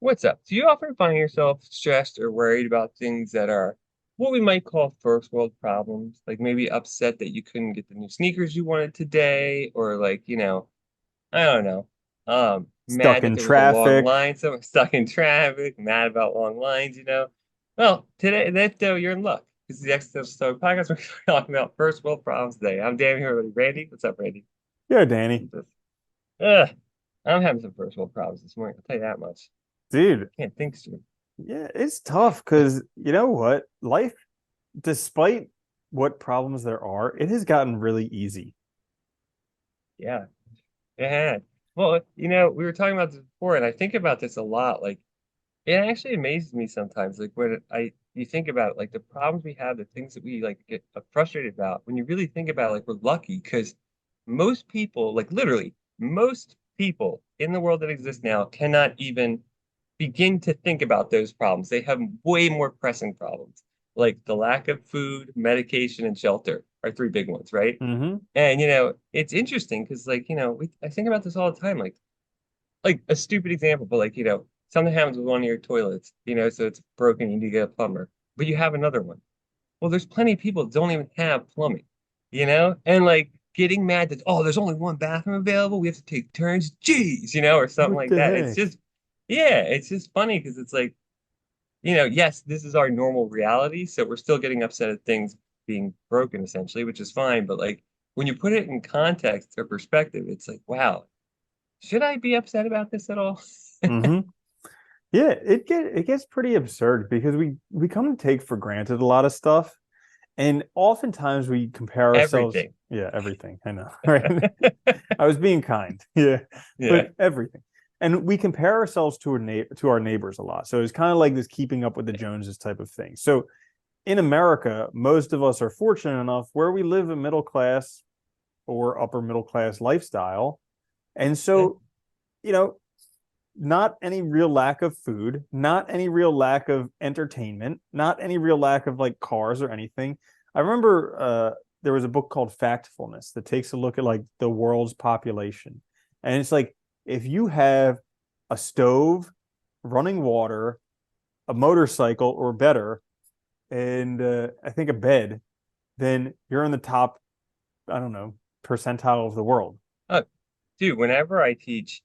What's up? Do you often find yourself stressed or worried about things that are what we might call first world problems? Like maybe upset that you couldn't get the new sneakers you wanted today, or like, I don't know, Stuck mad that in there was a long traffic. line, so stuck in traffic, mad about long lines. Well, today that though you're in luck. This is the Existential Stoic podcast. We're talking about first world problems today. I'm Dan here with Randy. What's up, Randy? Yeah, Danny. Ugh, I'm having some first world problems this morning. I'll tell you that much. Dude, Can't think straight. yeah, it's tough because you know what? Life, despite what problems there are, it has gotten really easy. Yeah. It had. Well, we were talking about this before, and I think about this a lot. Like, it actually amazes me sometimes. Like when you think about it, like the problems we have, the things that we like get frustrated about. When you really think about it, like we're lucky because most people, like literally, most people in the world that exists now cannot even begin to think about those problems. They have way more pressing problems, like the lack of food, medication, and shelter are three big ones, right? Mm-hmm. And it's interesting because I think about this all the time, like a stupid example, but like, something happens with one of your toilets, so it's broken, you need to get a plumber, but you have another one. Well, there's plenty of people that don't even have plumbing, and like getting mad that, oh, there's only one bathroom available, we have to take turns, geez, or something What like the that. It's heck? just, yeah, it's just funny because it's like, yes, this is our normal reality. So we're still getting upset at things being broken essentially, which is fine. But like when you put it in context or perspective, it's like, wow, should I be upset about this at all? Mm-hmm. Yeah, it gets pretty absurd because we come to take for granted a lot of stuff, and oftentimes we compare ourselves. Everything. Yeah, everything. I know, right? I was being kind. Yeah, Yeah. but everything. And we compare ourselves to our neighbors a lot. So it's kind of like this keeping up with the Joneses type of thing. So in America, most of us are fortunate enough where we live a middle class or upper middle class lifestyle. And Yeah. so, you know, not any real lack of food, not any real lack of entertainment, not any real lack of like cars or anything. I remember there was a book called Factfulness that takes a look at like the world's population. And it's like if you have a stove, running water, a motorcycle or better, and I think a bed, then you're in the top, I don't know, percentile of the world. Oh, dude, whenever I teach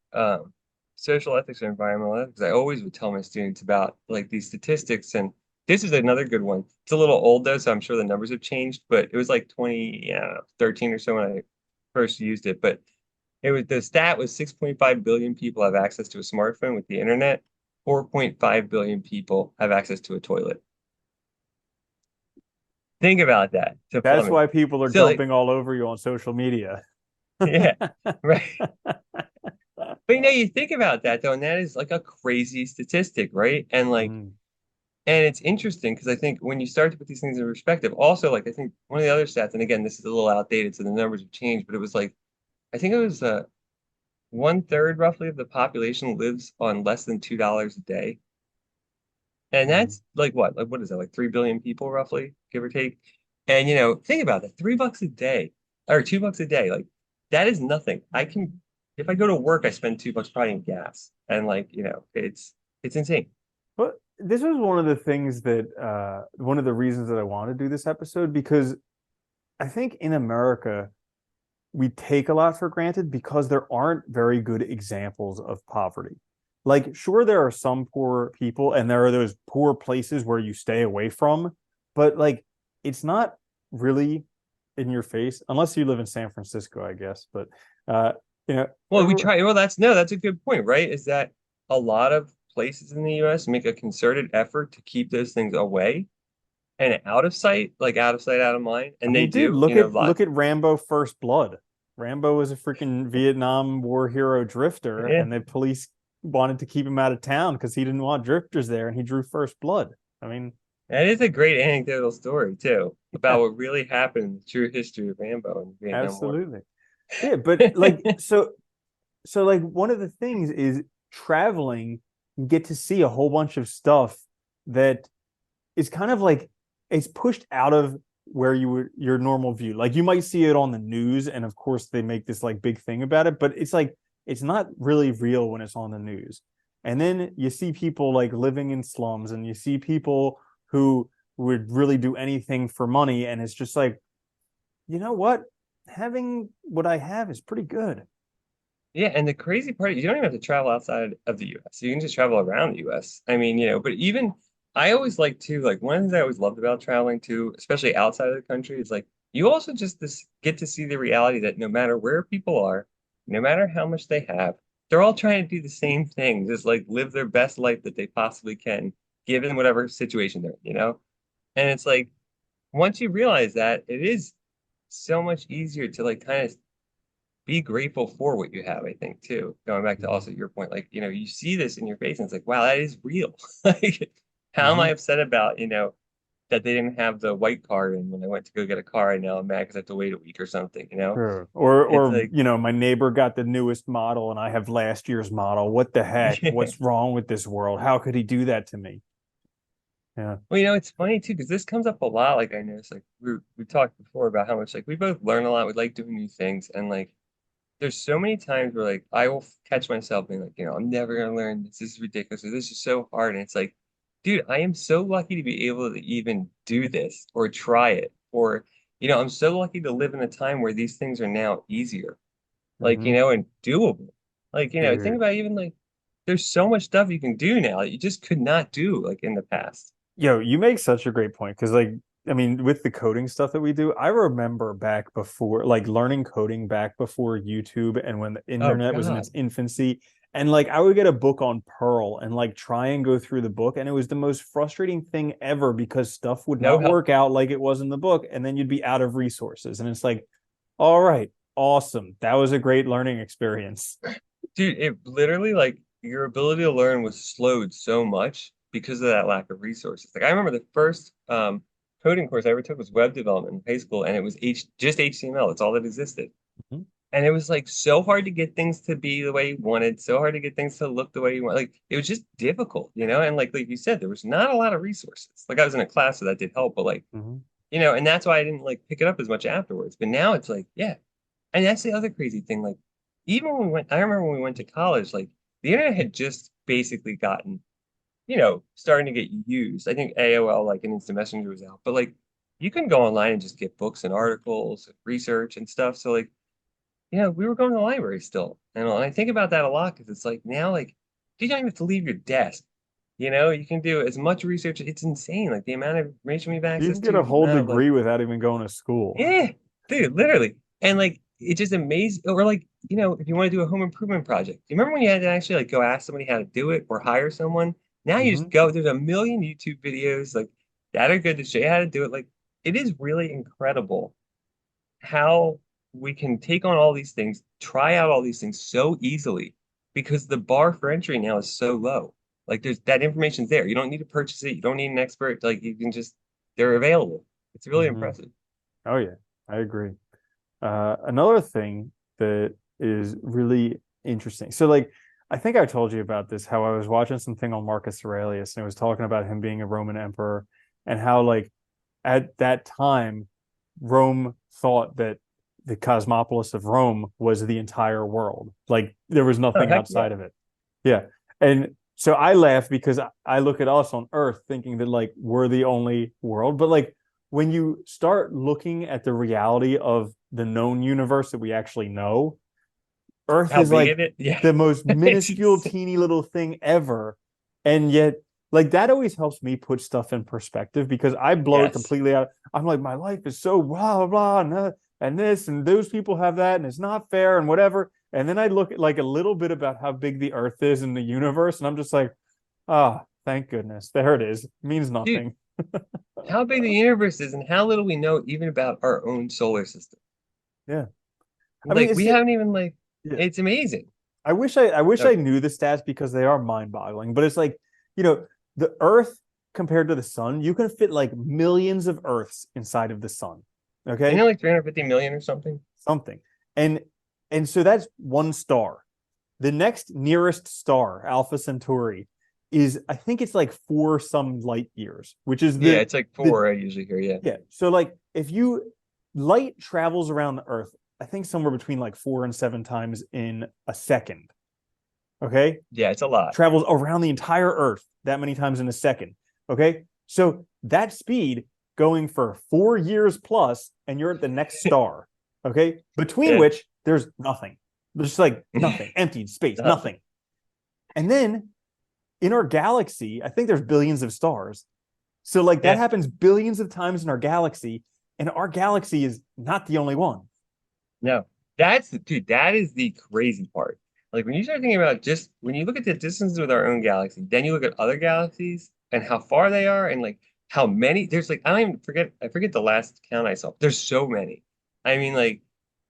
social ethics or environmental ethics, I always would tell my students about like these statistics. And this is another good one. It's a little old though, so I'm sure the numbers have changed, but it was like 2013 or so when I first used it. But the stat was 6.5 billion people have access to a smartphone with the internet. 4.5 billion people have access to a toilet. Think about that to That's plumbing. why people are So like, dumping all over you on social media. yeah, right. But you think about that though, and that is like a crazy statistic, right? And like, Mhm. and it's interesting because I think when you start to put these things in perspective, also like I think one of the other stats, and again, this is a little outdated, so the numbers have changed, but it was like I think it was one third roughly of the population lives on less than $2 a day. And Mhm. that's like what? Like what is that? Like 3 billion people roughly, give or take. And think about that. $3 a day or $2 a day. Like that is nothing. If I go to work, I spend $2 probably in gas. And like, it's insane. But this was one of the things that one of the reasons that I wanted to do this episode because I think in America we take a lot for granted because there aren't very good examples of poverty. Like, sure, there are some poor people and there are those poor places where you stay away from, but like it's not really in your face unless you live in San Francisco, I guess. But uh, you know, Well, we try. Well, that's a good point, right? Is that a lot of places in the US make a concerted effort to keep those things away and out of sight, like out of sight, out of mind. I And they mean, dude, do, look a at lot. look at Rambo First Blood. Rambo was a freaking Vietnam War hero drifter, Yeah. and the police wanted to keep him out of town because he didn't want drifters there, and he drew first blood. I mean, That is a great anecdotal story too yeah, about what really happened in the true history of Rambo and the Vietnam War. absolutely. Yeah, but like so like one of the things is traveling, you get to see a whole bunch of stuff that is kind of like it's pushed out of where you would your normal view. Like you might see it on the news, and of course they make this like big thing about it, but it's like it's not really real when it's on the news. And then you see people like living in slums, and you see people who would really do anything for money. And it's just like, you know what? Having what I have is pretty good. Yeah, and the crazy part, you don't even have to travel outside of the US. You can just travel around the US. I mean, but even I always like to like one of the things I always loved about traveling too, especially outside of the country, is like you also just get to see the reality that no matter where people are, no matter how much they have, they're all trying to do the same thing, just like live their best life that they possibly can, given whatever situation they're in. And it's like once you realize that, it is so much easier to like kind of be grateful for what you have, I think, too. Going back to also your point, like, you see this in your face and it's like, wow, that is real. Like, how am I Mm-hmm. upset about, that they didn't have the white card and when I went to go get a car, and now I'm mad because I have to wait a week or something? Sure. Or It's like, my neighbor got the newest model and I have last year's model. What the heck? yeah. What's wrong with this world? How could he do that to me? Yeah. Well, it's funny too, because this comes up a lot. Like I noticed, like we talked before about how much like we both learn a lot. We like doing new things, and like there's so many times where like I will catch myself being like, I'm never gonna learn this. This is ridiculous. Or this is so hard. And it's like, dude, I am so lucky to be able to even do this or try it. Or, I'm so lucky to live in a time where these things are now easier, like, Mm-hmm. and doable. Like, think Dude. about even like there's so much stuff you can do now that you just could not do like in the past. Yo, you make such a great point because, like, I mean, with the coding stuff that we do, I remember back before, like, learning coding back before YouTube and when the Oh internet was in its God. infancy. And, like, I would get a book on Perl and, like, try and go through the book. And it was the most frustrating thing ever because stuff would No not help. work out like it was in the book. And then you'd be out of resources. And it's like, all right, awesome. That was a great learning experience. Dude, it literally like your ability to learn was slowed so much because of that lack of resources. Like I remember the first coding course I ever took was web development in high school, and it was just HTML. That's all that existed. Mhm. And it was like so hard to get things to be the way you wanted, so hard to get things to look the way you want. Like it was just difficult. And like you said, there was not a lot of resources. Like I was in a class, so that did help, but like, Mhm. and that's why I didn't like pick it up as much afterwards. But now it's like, yeah, and that's the other crazy thing. Like, even when I remember when we went to college, like the internet had just basically gotten, starting to get used. I think AOL, like an instant messenger was out, but like you can go online and just get books and articles and research and stuff. So like, we were going to the library still. And I think about that a lot because it's like now, like, you don't even have to leave your desk. You can do as much research. It's insane. Like the amount of information we have You access can get to, a the whole amount of like, degree without even going to school. yeah, dude, literally. And like it's just amazing. Or like, if you want to do a home improvement project, you remember when you had to actually like go ask somebody how to do it or hire someone? Now you just Mhm. go, there's a million YouTube videos like that are good to show you how to do it. Like it is really incredible how we can take on all these things, try out all these things so easily because the bar for entry now is so low. Like there's that information's there. You don't need to purchase it. You don't need an expert. Like you can just, they're available. It's really Mhm. impressive. Oh yeah, I agree. Another thing that is really interesting. So, like, I think I told you about this, how I was watching something on Marcus Aurelius and it was talking about him being a Roman emperor and how, like, at that time, Rome thought that the cosmopolis of Rome was the entire world. Like, there was Oh, nothing heck yeah. outside of it. Yeah. And so I laugh because I look at us on Earth thinking that, like, we're the only world. But, like, when you start looking at the reality of the known universe that we actually know, Earth How is big like is it? Yeah. the most It's minuscule, insane. teeny little thing ever. And yet, like, that always helps me put stuff in perspective because I blow it Yes. completely out. I'm like, my life is so blah, blah, blah, and this, and those people have that, and it's not fair, and whatever. And then I look at like a little bit about how big the Earth is in the universe, and I'm just like, ah, oh, thank goodness. There it is. It means Dude, nothing. how big the universe is and how little we know even about our own solar system. Yeah. I mean, Like it's we just, haven't even like yeah. it's amazing. I wish Uh, I knew the stats because they are mind-boggling. But it's like, you know, the Earth compared to the sun, you can fit like millions of Earths inside of the sun. Isn't Okay, it like 350 million or something? something, and and so that's one star. The next nearest star, Alpha Centauri, is I think it's like four some light years, which is Yeah, it's like the four I usually hear. Yeah. yeah. So like if you light travels around the Earth, I think somewhere between like 4 and 7 times in a second. Okay, Yeah, it's a lot. travels around the entire Earth that many times in a second. Okay, so that speed going for 4 years plus, and you're at the next star. Okay, between Yeah. which there's nothing. There's just like nothing, empty space, Nothing. nothing. And then in our galaxy, I think there's billions of stars. So like that Yeah. happens billions of times in our galaxy, and our galaxy is not the only one. No, dude, that is the crazy part. Like when you start thinking about just when you look at the distance with our own galaxy, then you look at other galaxies and how far they are and like how many there's like I forget the last count I saw. There's so many. I mean, like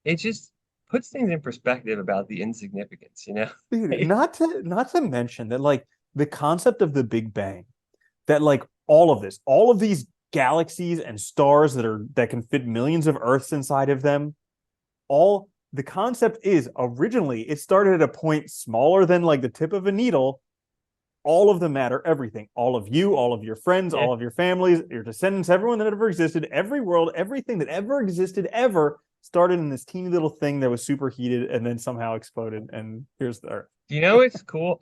it just puts things in perspective about the insignificance, you know? Dude, not to mention that like the concept of the Big Bang, that like all of this, all of these galaxies and stars that can fit millions of Earths inside of them, all the concept is originally it started at a point smaller than like the tip of a needle. All of the matter, everything, all of you, all of your friends, Yeah. all of your families, your descendants, everyone that ever existed, every world, everything that ever existed ever started in this teeny little thing that was superheated and then somehow exploded. And here's the Earth. Do you know what's cool?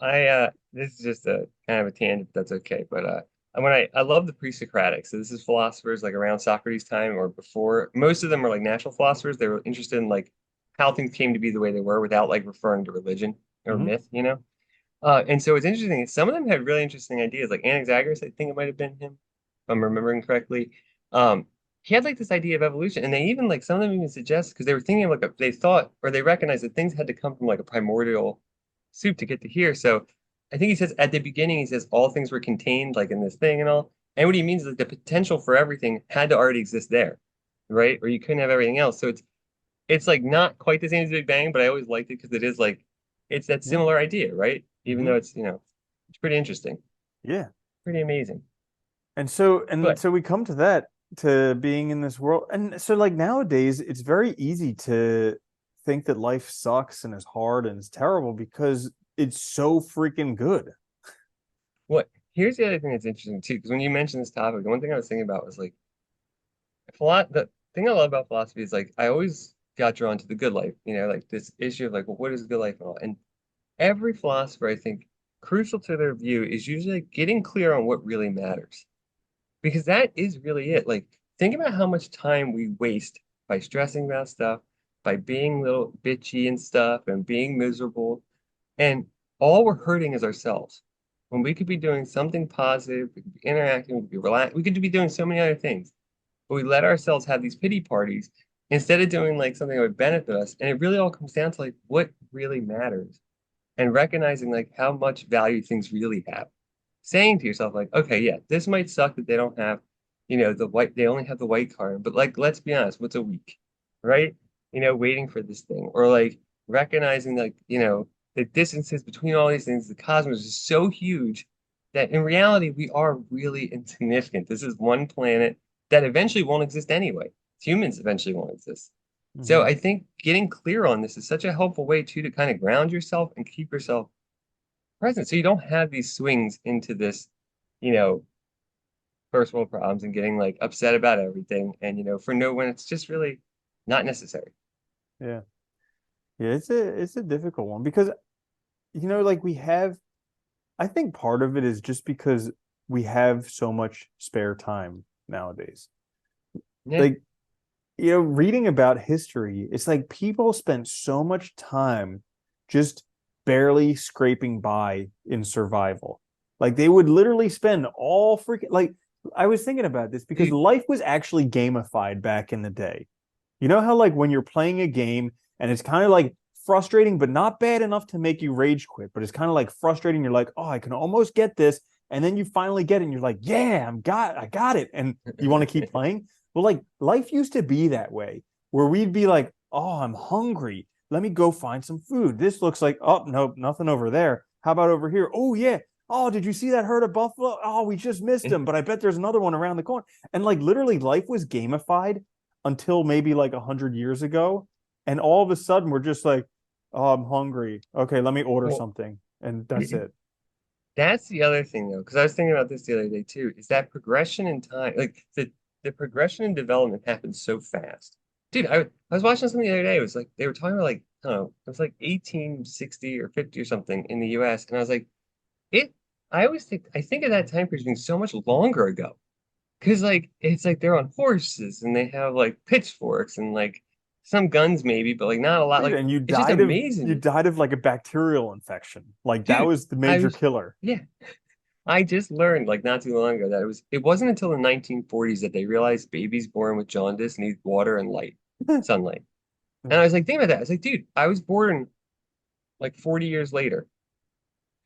This is just a kind of a tangent, that's okay. But I love the pre-Socratic. So this is philosophers like around Socrates' time or before. Most of them are like natural philosophers. They were interested in like how things came to be the way they were without like referring to religion or Mm-hmm. myth, you know? And so it's interesting. Some of them had really interesting ideas. Like Anaxagoras, I think it might have been him, if I'm remembering correctly. Um, he had like this idea of evolution, and they even like some of them even suggest because they were thinking of like they thought or they recognized that things had to come from like a primordial soup to get to here. So I think he says at the beginning, he says all things were contained like in this thing and all. And what he means is like the potential for everything had to already exist there, right? Or you couldn't have everything else. So it's like not quite the same as Big Bang, but I always liked it because it is like it's that Yeah. similar idea, right? Even Mm-hmm. though it's, it's pretty interesting, Yeah. pretty amazing. And But so we come to that, to being in this world. And so like nowadays it's very easy to think that life sucks and is hard and is terrible because it's so freaking good. what here's the other thing that's interesting too, because when you mentioned this topic, the one thing I was thinking about was like the thing I love about philosophy is like I always got drawn to the good life, like this issue of like, well, what is good life and all. And every philosopher, I think, crucial to their view is usually like, getting clear on what really matters. Because that is really it. Like, think about how much time we waste by stressing about stuff, by being little bitchy and stuff, and being miserable. And all we're hurting is ourselves. When we could be doing something positive, we could be interacting, we could be relaxed, we could be doing so many other things. But we let ourselves have these pity parties instead of doing like something that would benefit us. And it really all comes down to like what really matters and recognizing like how much value things really have. Saying to yourself like, okay, yeah, this might suck that they don't have, they only have the white card, but like, let's be honest, what's a week, right? Waiting for this thing or like recognizing like, the distances between all these things, the cosmos is so huge that in reality, we are really insignificant. This is one planet that eventually won't exist anyway. Humans eventually won't exist. So Mm-hmm. I think getting clear on this is such a helpful way too to kind of ground yourself and keep yourself present. So you don't have these swings into this, you know, first world problems and getting like upset about everything. And for no when it's just really not necessary. Yeah. Yeah, it's a difficult one because like we have, I think part of it is just because we have so much spare time nowadays. Yeah. Like, reading about history, it's like people spent so much time just barely scraping by in survival. Like they would literally spend all freaking like I was thinking about this because Dude, life was actually gamified back in the day. You know how like when you're playing a game and it's kind of like frustrating, but not bad enough to make you rage quit, but it's kind of like frustrating. You're like, oh, I can almost get this, and then you finally get it, and you're like, yeah, I got it, and you want to keep playing. Well, like life used to be that way, where we'd be like, oh, I'm hungry. Let me go find some food. This looks like, oh, nope, nothing over there. How about over here? Oh, yeah. Oh, did you see that herd of buffalo? Oh, we just missed them, but I bet there's another one around the corner. And like literally, life was gamified until maybe like 100 years ago. And all of a sudden, we're just like, oh, I'm hungry. Okay, let me order well, something. And that's it. that's the other thing though, because I was thinking about this the other day too, is that progression in time, like the progression in development happens so fast. Dude, I was watching something the other day. It was like they were talking about like I don't know, it was like 1860 or 50 or something in the US. And I was like, it, I think of that time period as being so much longer ago. Cause like, it's like they're on horses and they have like pitchforks and like some guns maybe, but like not a lot. Dude, Like, and you it's just died of amazing to you me. died of like a bacterial infection. Like that Dude, was the I major was, killer. yeah, I just learned like not too long ago that it wasn't until the 1940s that they realized babies born with jaundice need water and light, sunlight. And I was like, think about that. I was like, dude, I was born like 40 years later.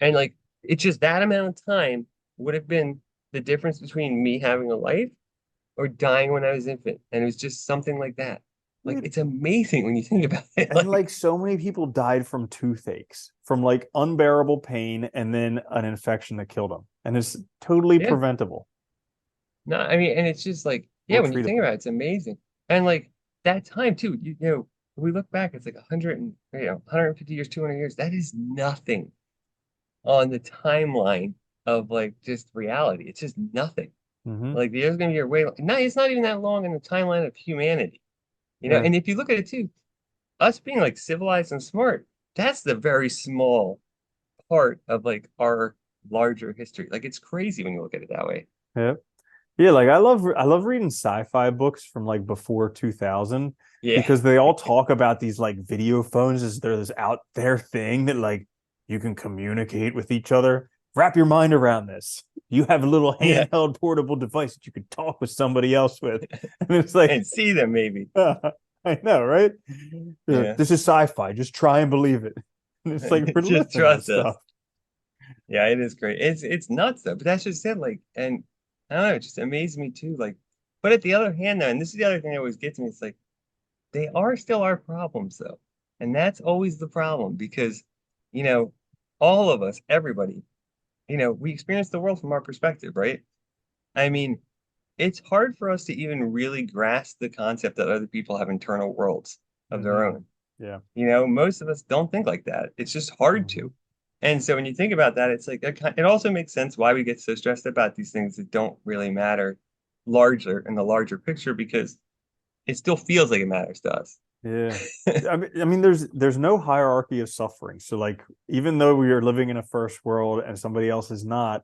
And like it's just that amount of time would have been the difference between me having a life or dying when I was infant. And it was just something like that. Like Dude, it's amazing when you think about it. and Like, like so many people died from toothaches, from like unbearable pain and then an infection that killed them. And it's totally yeah. preventable No, I mean, and it's just like, yeah, or when you think treatable. about it, it's amazing. And like that time too, you know, when we look back, it's like 100 and, 150 years, 200 years. That is nothing on the timeline of like just reality. It's just nothing. Hmm. Like the year's gonna be way, no, it's not even that long in the timeline of humanity, Yeah. And if you look at it too, us being like civilized and smart, that's the very small part of like our larger history. Like it's crazy when you look at it that way. Yeah. Yeah, like I love reading sci-fi books from like before 2000 Yeah. because they all talk about these like video phones as they're this out there thing that like you can communicate with each other. Wrap your mind around this. You have a little Yeah. handheld portable device that you can talk with somebody else with. And it's like, And see them maybe. I know, right? Yeah. This is sci-fi. Just try and believe it. And it's like we're Just living that trust us. stuff. Yeah, it is great. It's nuts though. But that's just it. Like, and I don't know, it just amazed me too. Like, but at the other hand though, and this is the other thing that always gets me, it's like they are still our problems though. And that's always the problem because, you know, all of us, everybody, we experience the world from our perspective, right? I mean, it's hard for us to even really grasp the concept that other people have internal worlds of their Hmm. own. Yeah. Most of us don't think like that. It's just hard Hmm. to. And so when you think about that, it's like it also makes sense why we get so stressed about these things that don't really matter larger in the larger picture because it still feels like it matters to us. Yeah. There's no hierarchy of suffering. So like even though we are living in a first world and somebody else is not,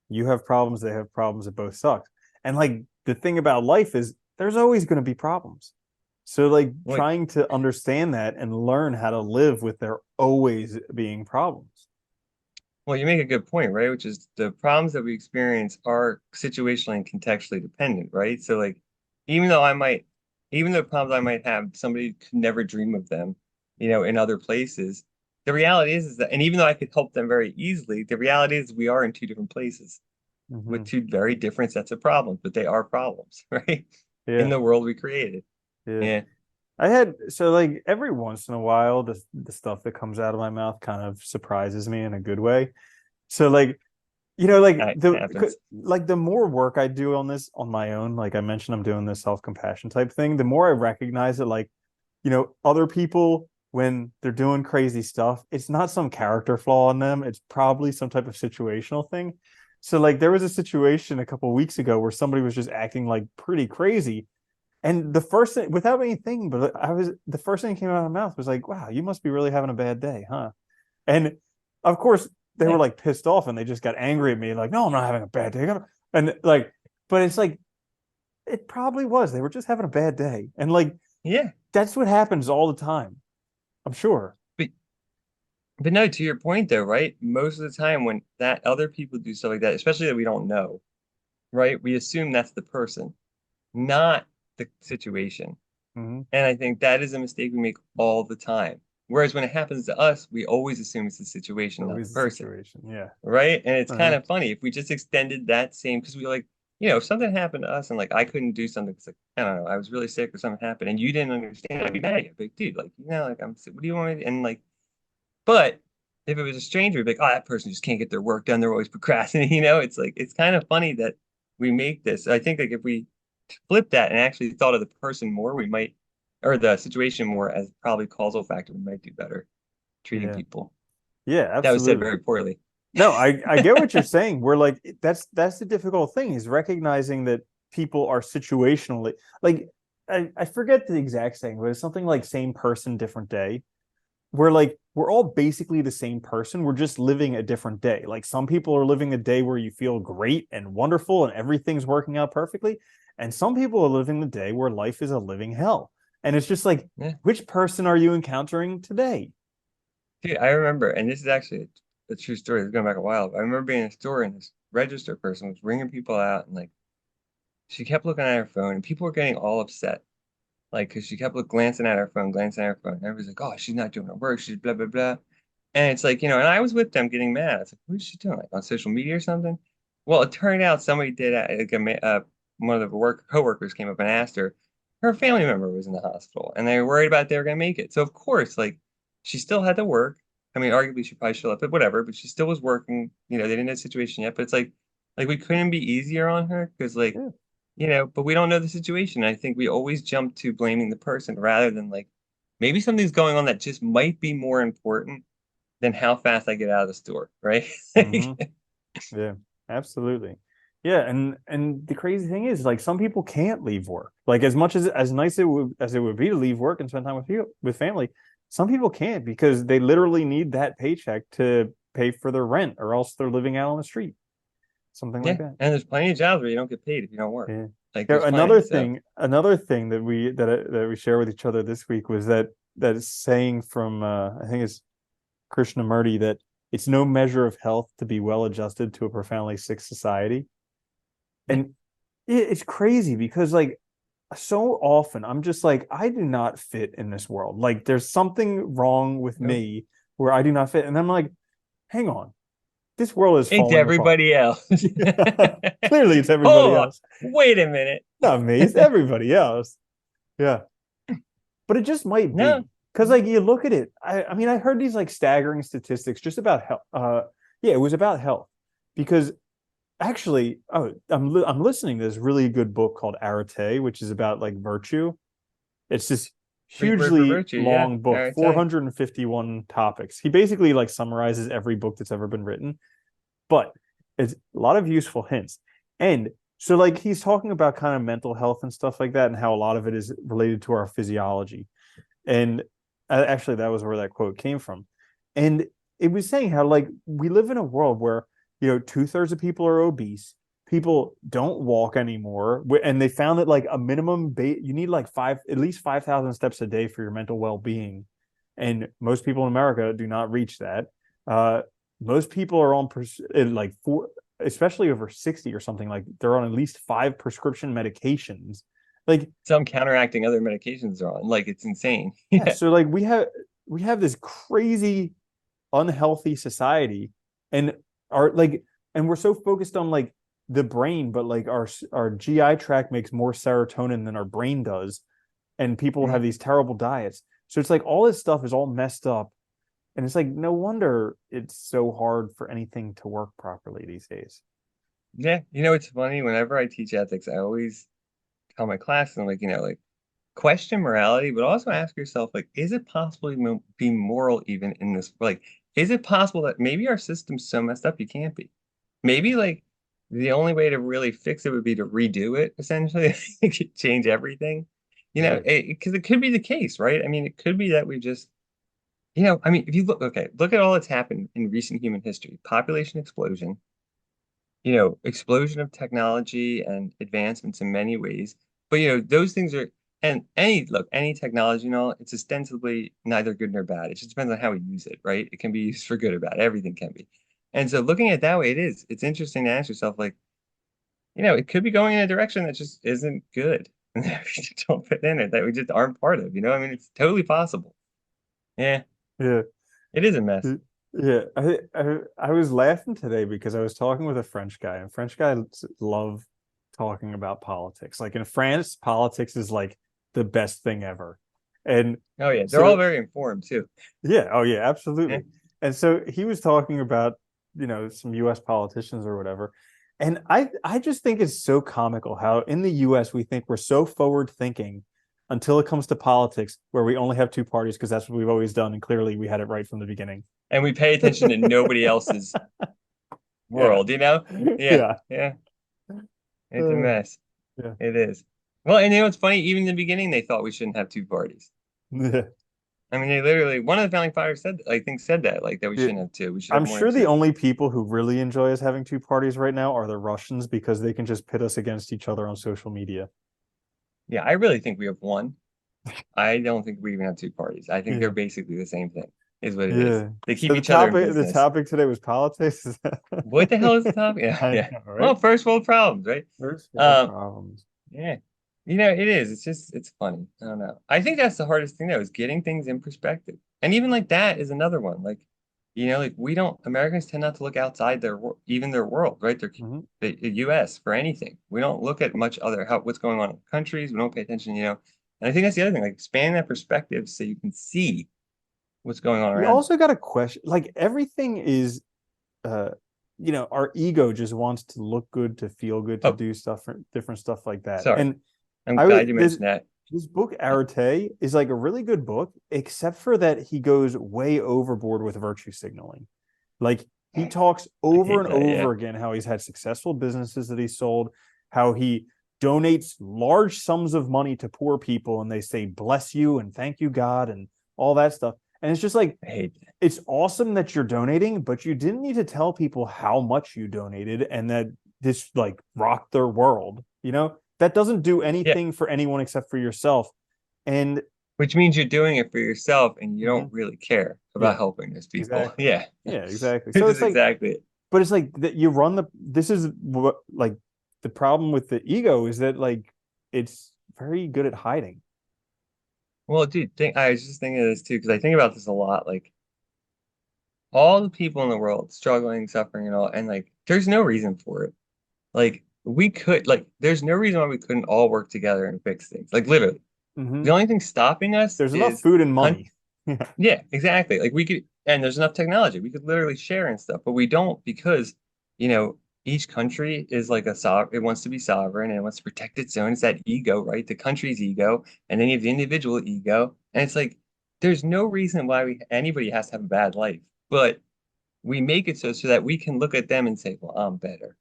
you have problems, they have problems, it both sucks. And like the thing about life is there's always going to be problems. So like Like, trying to understand that and learn how to live with there always being problems. well, you make a good point, right? Which is the problems that we experience are situationally and contextually dependent, right? So like even though I might even the problems I might have, somebody could never dream of them, in other places. The reality is that, and even though I could help them very easily, the reality is we are in two different places with Hmm. two very different sets of problems, but they are problems, right? In Yeah. the world we created. Yeah. Yeah. I had so like every once in a while the stuff that comes out of my mouth kind of surprises me in a good way. So like like That happens. the more work I do on this on my own, like I mentioned, I'm doing this self-compassion type thing. The more I recognize that, like, other people when they're doing crazy stuff, it's not some character flaw in them. It's probably some type of situational thing. So, like, there was a situation a couple of weeks ago where somebody was just acting like pretty crazy, and the first thing, without anything, but the first thing that came out of my mouth was like, "Wow, you must be really having a bad day, huh?" And of course, they were Yeah. like pissed off and they just got angry at me, like, no, I'm not having a bad day. And like, but it's like, it probably was. They were just having a bad day. And like, Yeah. that's what happens all the time, I'm sure. But but no, to your point though, right? Most of the time when that other people do stuff like that, especially that we don't know, right? We assume that's the person, not the situation. Hmm. And I think that is a mistake we make all the time. Whereas when it happens to us, we always assume it's the situation, not the Always a person. situation. Yeah. Right? And it's kind Uh-huh. of funny if we just extended that same because we like, if something happened to us and like I couldn't do something because like I don't know, I was really sick or something happened and you didn't understand, I'd be mad at you. Big dude, like like I'm sick. What do you want me to? And like, but if it was a stranger, it'd be like, oh, that person just can't get their work done. They're always procrastinating. It's like it's kind of funny that we make this. I think like if we flip that and actually thought of the person more, we might, or the situation more as probably causal factor, we might do better treating Yeah. people. Yeah, That was said absolutely. very poorly. No, I get what you're saying. We're like, that's the difficult thing is recognizing that people are situationally like I forget the exact saying, but it's something like same person, different day. we're all basically the same person. We're just living a different day. Like some people are living a day where you feel great and wonderful and everything's working out perfectly. And some people are living the day where life is a living hell. And it's just like, Yeah. which person are you encountering today? Dude, I remember, and this is actually a true story. It's going back a while. But I remember being in a store and this register person was ringing people out, and like she kept looking at her phone, and people were getting all upset, like because she kept glancing at her phone, glancing at her phone. And everybody's like, "Oh, she's not doing her work. She's blah blah blah." And it's like, and I was with them getting mad. It's like, what is she doing? Like on social media or something? Well, it turned out somebody did, one of the coworkers came up and asked her, her family member was in the hospital and they were worried about they were going to make it. So, of course, like she still had to work. I mean, arguably she probably should have, but whatever, but she still was working. They didn't know the situation yet, but it's like we couldn't be easier on her because, like, Yeah. but we don't know the situation. I think we always jump to blaming the person rather than like maybe something's going on that just might be more important than how fast I get out of the store, right? Mm-hmm. Yeah, absolutely. Yeah, and the crazy thing is, like, some people can't leave work. Like, as much as nice it would be to leave work and spend time with family, some people can't because they literally need that paycheck to pay for their rent, or else they're living out on the street, something like Yeah, that. and there's plenty of jobs where you don't get paid if you don't work. Yeah. Like Yeah, there's plenty. So another thing that we share with each other this week was that saying from I think it's Krishnamurti that it's no measure of health to be well adjusted to a profoundly sick society. yeah, And it's crazy because like so often I'm just like, I do not fit in this world. Like there's something wrong with no, me where I do not fit. And I'm like, hang on, this world is it's falling apart. everybody else. Clearly it's everybody Oh, else. wait a minute. Not me, it's everybody else. Yeah. But it just might No, be. Because like you look at it, I mean, I heard these like staggering statistics just about health. Yeah, it was about health. Because actually, I'm listening to this really good book called Arete, which is about like virtue. It's this Greek word for hugely virtue. Yeah, long book, arete. 451 topics. He basically like summarizes every book that's ever been written, but it's a lot of useful hints. And so like he's talking about kind of mental health and stuff like that and how a lot of it is related to our physiology. And actually that was where that quote came from. And it was saying how like we live in a world where, 2/3 of people are obese, people don't walk anymore, and they found that like a you need like at least 5,000 steps a day for your mental well-being, and most people in America do not reach that. Most people are on like four, especially over 60 or something, like they're on at least 5 prescription medications. Like, Some counteracting other medications are on. Like it's insane. yeah, Yeah. so like we have this crazy unhealthy society, and our like and we're so focused on like the brain, but like our GI tract makes more serotonin than our brain does, and people have Mhm. these terrible diets. So it's like all this stuff is all messed up, and it's like no wonder it's so hard for anything to work properly these days. Yeah. It's funny. Whenever I teach ethics, I always tell my class and like question morality, but also ask yourself, like, is it possible to be moral even in this? Like, is it possible that maybe our system's so messed up you can't be? Maybe like the only way to really fix it would be to redo it, essentially, change everything. Yeah. Because it could be the case, right? I mean, it could be that we just, I mean, if you look at all that's happened in recent human history, population explosion, explosion of technology and advancements in many ways. But those things are and any technology and all, it's ostensibly neither good nor bad. It just depends on how we use it, right? It can be used for good or bad. Everything can be. And so looking at it that way, it's interesting to ask yourself, like, it could be going in a direction that just isn't good. And that we just don't fit in it, that we just aren't part of, I mean, it's totally possible. Yeah, Yeah. it is a mess. Yeah, I was laughing today because I was talking with a French guy, and French guys love talking about politics. Like in France, politics is like the best thing ever. And Oh yeah, they're all so very informed too. yeah, oh yeah, Yeah. absolutely. And so he was talking about, some US politicians or whatever. And I just think it's so comical how in the US we think we're so forward thinking until it comes to politics where we only have two parties because that's what we've always done, and clearly we had it right from the beginning. And we pay attention to nobody else's Yeah. world. Yeah, Yeah. yeah. It's a Uh, mess. yeah. It is. Well, and it's funny, even in the beginning they thought we shouldn't have two parties. Yeah. I mean, they literally one of the founding fathers said, I think, said that like that we Yeah, shouldn't have two. We should have I'm more than sure the two. only people who really enjoy us having two parties right now are the Russians because they can just pit us against each other on social media. Yeah, I really think we have one. I don't think we even have two parties. I think they're Yeah. basically the same thing, is what it is. Yeah. They So keep each other in the business. topic today was politics. Is that... What the hell is the topic? Yeah, I yeah. know, right? Well, first world problems, right? First world Um, problems. yeah. It is. It's just it's funny. I don't know. I think that's the hardest thing though, is getting things in perspective. And even like that is another one. Like, like we don't Americans tend not to look outside even their world, right? Mhm. The US for anything. We don't look at much other how what's going on in countries. We don't pay attention. And I think that's the other thing, like expand that perspective so you can see what's going on You around you. also got to question, like everything is, uh, our ego just wants to look good, to feel good, to Oh, do stuff, different stuff like that. sorry. And I'm I would glad you this mentioned that. this book Arete is like a really good book, except for that he goes way overboard with virtue signaling. Like he talks I over hate and that, yeah. over again how he's had successful businesses that he sold, how he donates large sums of money to poor people and they say bless you and thank you God and all that stuff. And it's just like I hate that. it's awesome that you're donating, but you didn't need to tell people how much you donated and that this like rocked their world. That doesn't do Yeah. anything for anyone except for yourself. And Which means you're doing it for yourself and you don't mhm, really care about yeah, helping those people. exactly. Yeah. Yeah, exactly. So Which is it's like, exactly it. but it's like that you run this is what like the problem with the ego is that like it's very good at hiding. Well, dude, I was just thinking of this too, because I think about this a lot. Like all the people in the world struggling, suffering, and all, and like there's no reason for it. Like there's no reason why we couldn't all work together and fix things. Like literally. The Hmm. only thing stopping us There's enough is food and con money. Yeah. yeah, exactly. Like we could, and there's enough technology. We could literally share and stuff, but we don't because, you know, each country is like a sovereign, it wants to be sovereign and it wants to protect its own. It's that ego, right? The country's ego, and then you have the individual ego. And it's like there's no reason why anybody has to have a bad life, but we make it so that we can look at them and say, well, I'm better.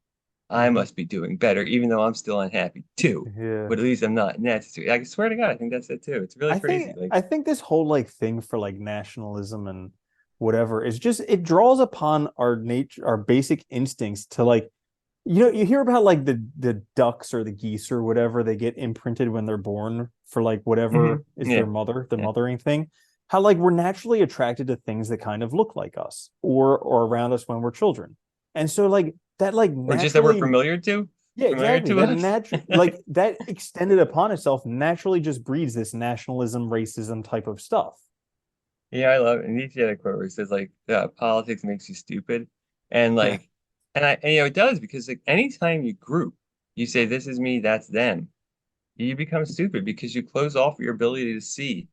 I Hmm. must be doing better, even though I'm still unhappy too. Yeah. But at least I'm not in that situation. I swear to God, I think that's it too. It's really I think crazy. Like, I think this whole like thing for like nationalism and whatever is just it draws upon our nature, our basic instincts to like you hear about like the ducks or the geese or whatever they get imprinted when they're born for like whatever is yeah, the yeah. mothering thing. How like we're naturally attracted to things that kind of look like us or around us when we're children. And so like that like Or just that we're naturally familiar to, yeah, familiar exactly. to That us. natural like that extended upon itself naturally just breeds this nationalism, racism type of stuff. Yeah, I love it. And Nietzsche had a quote where he says like, politics makes you stupid. And Yeah. like, it does because like anytime you group, you say, this is me, that's them, you become stupid because you close off your ability to see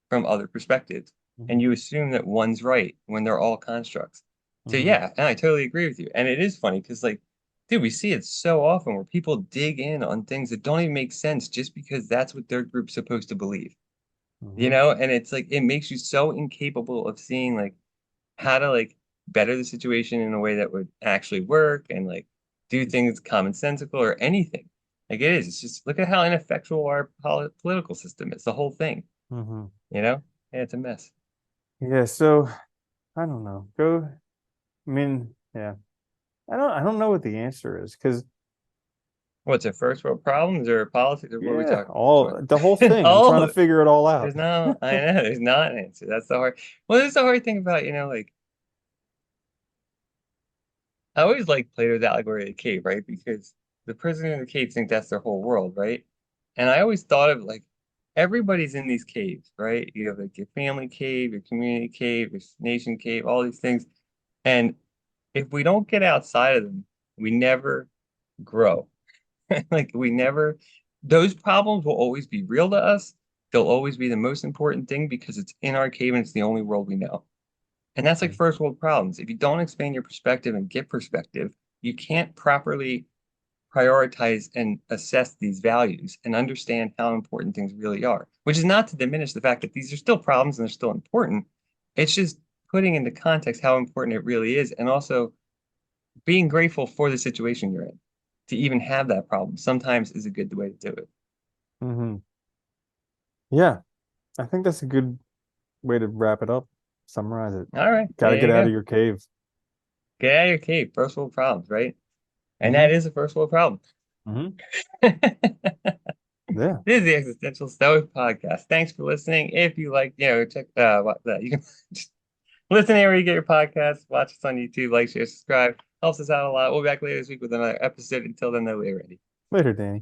from other perspectives. And Hmm. you assume that one's right when they're all constructs. So Hmm. yeah, and I totally agree with you. And it is funny because like, dude, we see it so often where people dig in on things that don't even make sense just because that's what their group's supposed to believe. Hmm. And it's like it makes you so incapable of seeing like how to like better the situation in a way that would actually work and like do things commonsensical or anything. Like it is. It's just look at how ineffectual our political system is, the whole thing, Hmm. you know? Yeah, it's a mess. Yeah, so I don't know. I mean, yeah. I don't know what the answer is because What's it, first world problems or politics or what are we yeah, talking about? Which all one? the whole thing. I'm All trying to of it. figure it all out. There's no, I know, there's not an answer. That's the hard. Well, there's the hard thing about, like I always like Plato's allegory of the cave, right? Because the prisoner in the cave think that's their whole world, right? And I always thought of like everybody's in these caves, right? You have like your family cave, your community cave, your nation cave, all these things. And if we don't get outside of them, we never grow. Like we never, those problems will always be real to us. They'll always be the most important thing because it's in our cave and it's the only world we know. And that's like first world problems. If you don't expand your perspective and get perspective, you can't properly prioritize and assess these values and understand how important things really are, which is not to diminish the fact that these are still problems and they're still important. It's just putting into context how important it really is and also being grateful for the situation you're in to even have that problem sometimes is a good way to do it. Hmm. Yeah, I think that's a good way to wrap it up. Summarize it. All right, Got to there get you out of go. your cave. Get out of your cave. First world problems, right? And Hmm. that is a first world problem. Hmm. This Yeah. is the Existential Stoic podcast. Thanks for listening. If you like, check what that you can just listen here where you get your podcasts. Watch us on YouTube. Like, share, subscribe. Helps us out a lot. We'll be back later this week with another episode. Until then, though, we're ready. Later, Danny.